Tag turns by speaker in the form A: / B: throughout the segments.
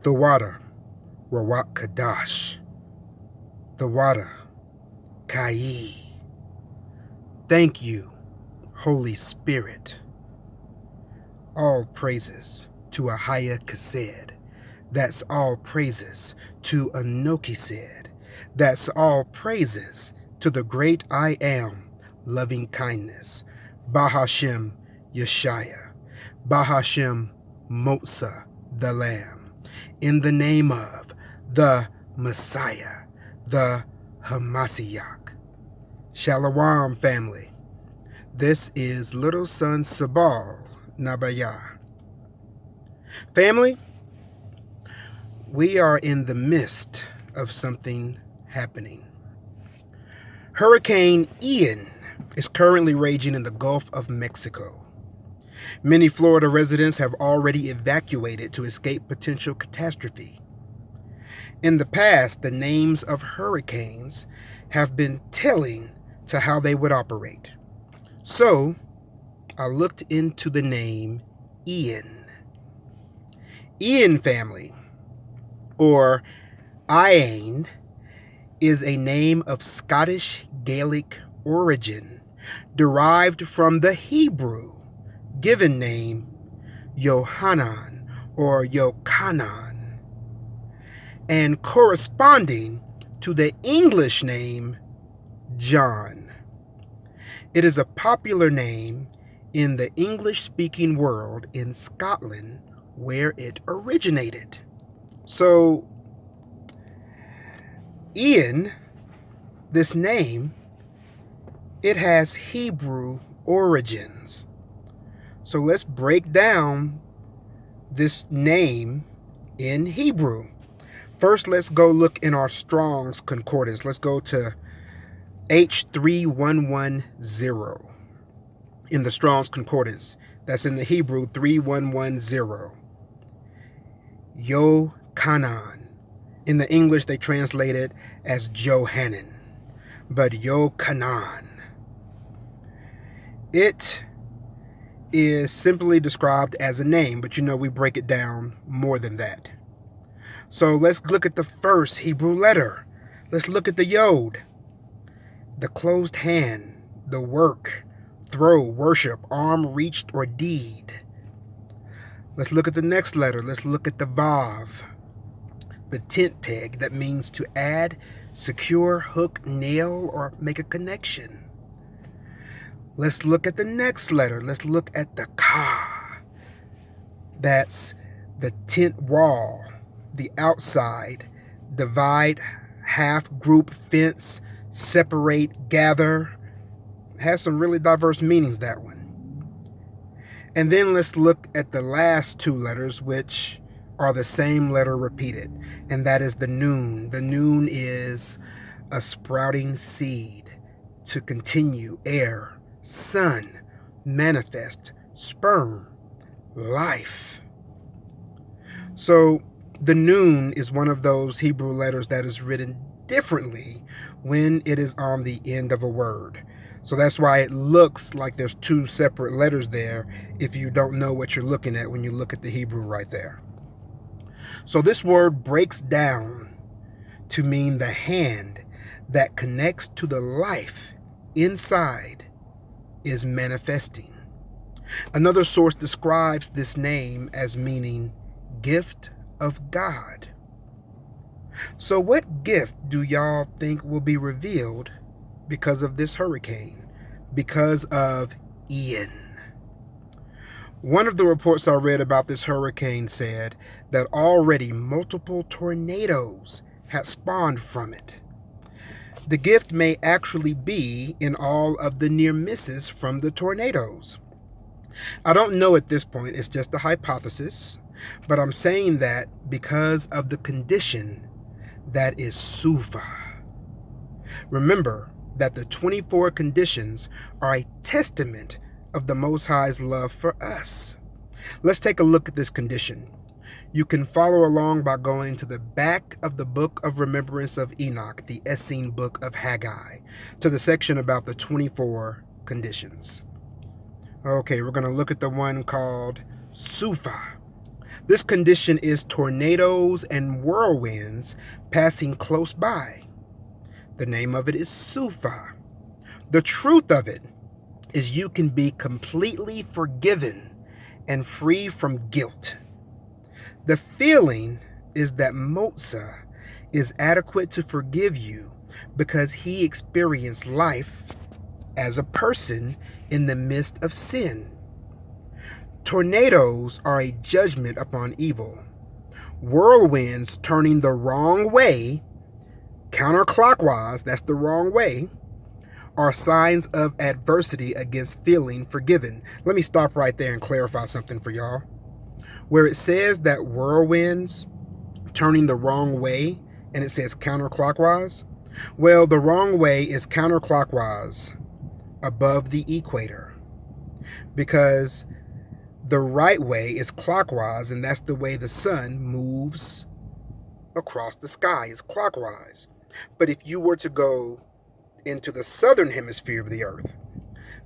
A: The water, Rawak Kadash. The water, Kai. Thank you, Holy Spirit. All praises to Ahaya Kased. That's all praises to Anoki said. That's all praises to the great I am, loving kindness. Bahashem Yeshaya. Bahashem Motsa, the Lamb. In the name of the Messiah, the Hamashiach. Shalom, family. This is little son Sabal, Nabaya. Family, we are in the midst of something happening. Hurricane Ian is currently raging in the Gulf of Mexico. Many Florida residents have already evacuated to escape potential catastrophe. In the past, the names of hurricanes have been telling to how they would operate. So, I looked into the name Ian. Ian family, or Ian, is a name of Scottish Gaelic origin, derived from the Hebrew given name Yohanan or Yochanan, and corresponding to the English name John. It is a popular name in the English-speaking world in Scotland, where it originated. So, Ian, this name, it has Hebrew origins. So let's break down this name in Hebrew. First, let's go look in our Strong's Concordance. Let's go to H3110 in the Strong's Concordance. That's in the Hebrew 3110. Yochanan. In the English, they translate it as Johanan, but Yochanan. It is simply described as a name, but we break it down more than that. So let's look at the first Hebrew letter. Let's look at the Yod. The closed hand, the work, throw, worship, arm reached, or deed. Let's look at the next letter. Let's look at the Vav, the tent peg, that means to add, secure, hook, nail, or make a connection. Let's look at the next letter. Let's look at the Ka. That's the tent wall, the outside, divide, half, group, fence, separate, gather. Has some really diverse meanings, that one. And then let's look at the last two letters, which are the same letter repeated, and that is the Nun. The Nun is a sprouting seed, to continue, air, sun, manifest, sperm, life. So the Nun is one of those Hebrew letters that is written differently when it is on the end of a word. So that's why it looks like there's two separate letters there if you don't know what you're looking at when you look at the Hebrew right there. So this word breaks down to mean the hand that connects to the life inside is manifesting. Another source describes this name as meaning gift of God. So what gift do y'all think will be revealed because of this hurricane, because of Ian? One of the reports I read about this hurricane said that already multiple tornadoes had spawned from it. The gift may actually be in all of the near misses from the tornadoes. I don't know at this point, it's just a hypothesis, but I'm saying that because of the condition that is Sufa. Remember that the 24 conditions are a testament of the Most High's love for us. Let's take a look at this condition. You can follow along by going to the back of the Book of Remembrance of Enoch, the Essene Book of Haggai, to the section about the 24 conditions. Okay, we're going to look at the one called Sufa. This condition is tornadoes and whirlwinds passing close by. The name of it is Sufa. The truth of it is you can be completely forgiven and free from guilt. The feeling is that Motsa is adequate to forgive you because he experienced life as a person in the midst of sin. Tornadoes are a judgment upon evil. Whirlwinds turning the wrong way, counterclockwise, that's the wrong way, are signs of adversity against feeling forgiven. Let me stop right there and clarify something for y'all. Where it says that whirlwinds turning the wrong way, and it says counterclockwise, well, the wrong way is counterclockwise above the equator, because the right way is clockwise, and that's the way the sun moves across the sky, is clockwise. But if you were to go into the southern hemisphere of the earth,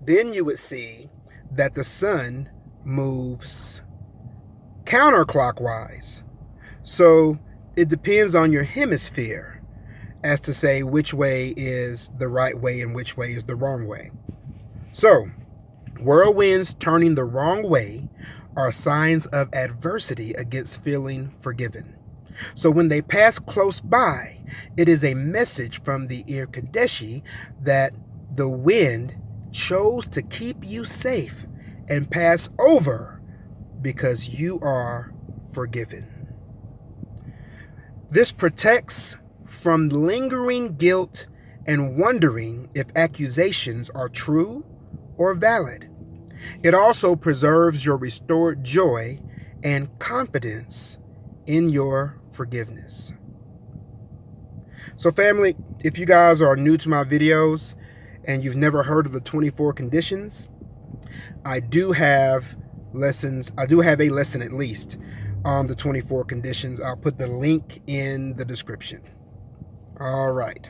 A: then you would see that the sun moves counterclockwise. So it depends on your hemisphere as to say which way is the right way and which way is the wrong way. So whirlwinds turning the wrong way are signs of adversity against feeling forgiven. So when they pass close by, it is a message from the Ir-Kadeshi that the wind chose to keep you safe and pass over because you are forgiven. This protects from lingering guilt and wondering if accusations are true or valid. It also preserves your restored joy and confidence in your forgiveness. So family, if you guys are new to my videos and you've never heard of the 24 conditions, I do have a lesson at least on the 24 conditions. I'll put the link in the description. All right.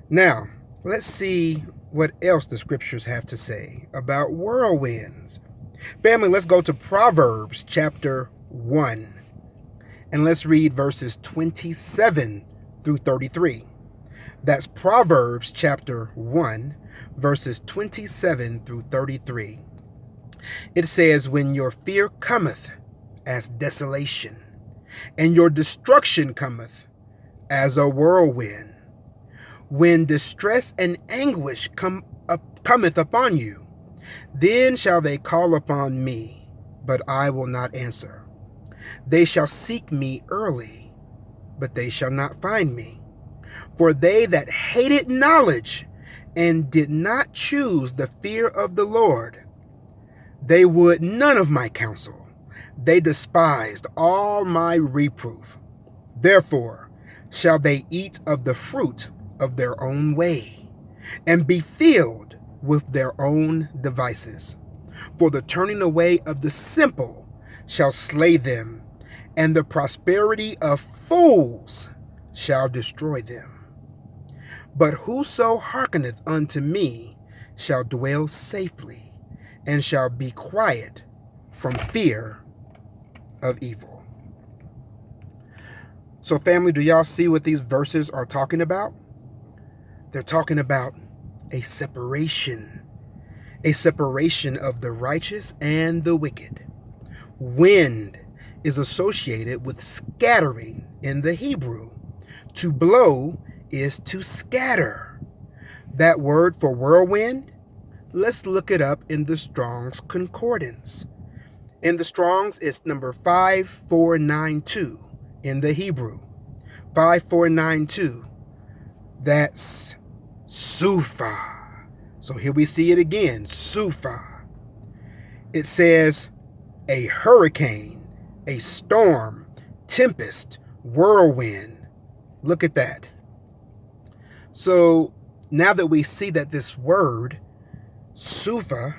A: Now, let's see what else the scriptures have to say about whirlwinds. Family, let's go to Proverbs chapter 1. And let's read verses 27 through 33. That's Proverbs chapter 1, verses 27 through 33. It says, when your fear cometh as desolation, and your destruction cometh as a whirlwind, when distress and anguish cometh upon you, then shall they call upon me, but I will not answer. They shall seek me early, but they shall not find me. For they that hated knowledge and did not choose the fear of the Lord, they would none of my counsel. They despised all my reproof. Therefore shall they eat of the fruit of their own way, and be filled with their own devices. For the turning away of the simple shall slay them, and the prosperity of fools shall destroy them. But whoso hearkeneth unto me shall dwell safely, and shall be quiet from fear of evil. So family, do y'all see what these verses are talking about? They're talking about a separation of the righteous and the wicked. Wind is associated with scattering in the Hebrew. To blow is to scatter. That word for whirlwind, let's look it up in the Strong's Concordance. In the Strong's, it's number 5492 in the Hebrew. 5492. That's Sufa. So here we see it again, Sufa. It says a hurricane, a storm, tempest, whirlwind. Look at that. So now that we see that this word, Sufa,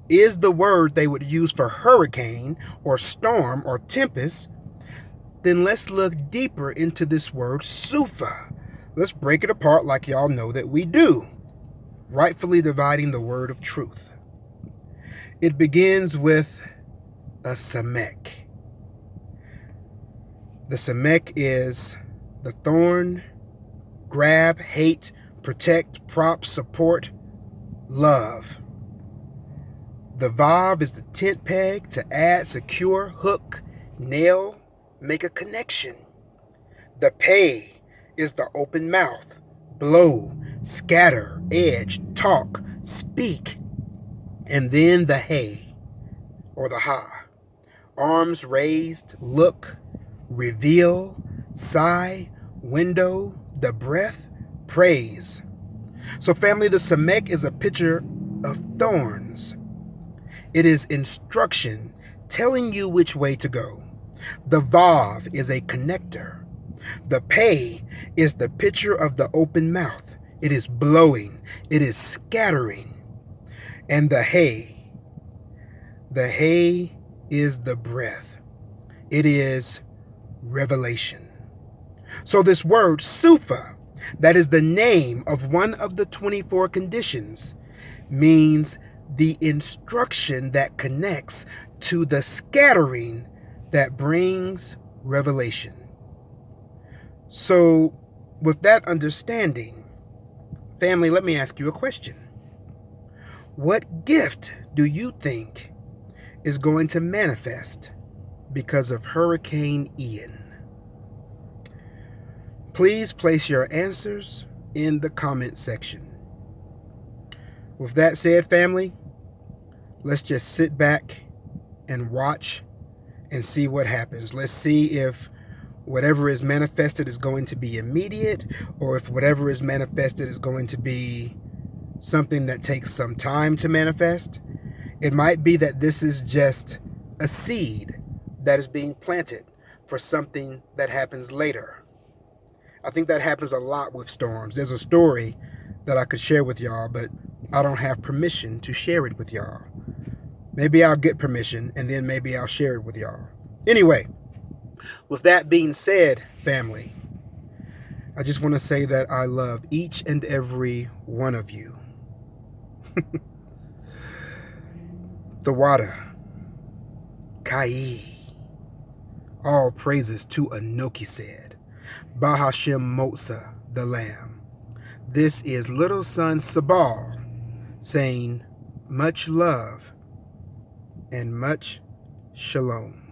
A: is the word they would use for hurricane or storm or tempest, then let's look deeper into this word Sufa. Let's break it apart like y'all know that we do, rightfully dividing the word of truth. It begins with a samek. The Samek is the thorn, grab, hate, protect, prop, support, love. The Vav is the tent peg to add, secure, hook, nail, make a connection. The Pei is the open mouth, blow, scatter, edge, talk, speak. And then the Hey, or the Ha, arms raised, look, reveal, sigh, window, the breath, praise. So family, the Samek is a picture of thorns. It is instruction telling you which way to go. The Vav is a connector. The Pei is the picture of the open mouth. It is blowing. It is scattering. And the Hey is the breath. It is revelation. So this word, Sufa, that is the name of one of the 24 conditions, means the instruction that connects to the scattering that brings revelation. So with that understanding, family, let me ask you a question. What gift do you think is going to manifest because of Hurricane Ian? Please place your answers in the comment section. With that said, family, let's just sit back and watch and see what happens. Let's see if whatever is manifested is going to be immediate, or if whatever is manifested is going to be something that takes some time to manifest. It might be that this is just a seed that is being planted for something that happens later. I think that happens a lot with storms. There's a story that I could share with y'all, but I don't have permission to share it with y'all. Maybe I'll get permission, and then maybe I'll share it with y'all. Anyway, with that being said, family, I just want to say that I love each and every one of you. The water, Kai. All praises to Anoki said. Bahashem Motsa, the Lamb. This is little son Sabal saying much love and much shalom.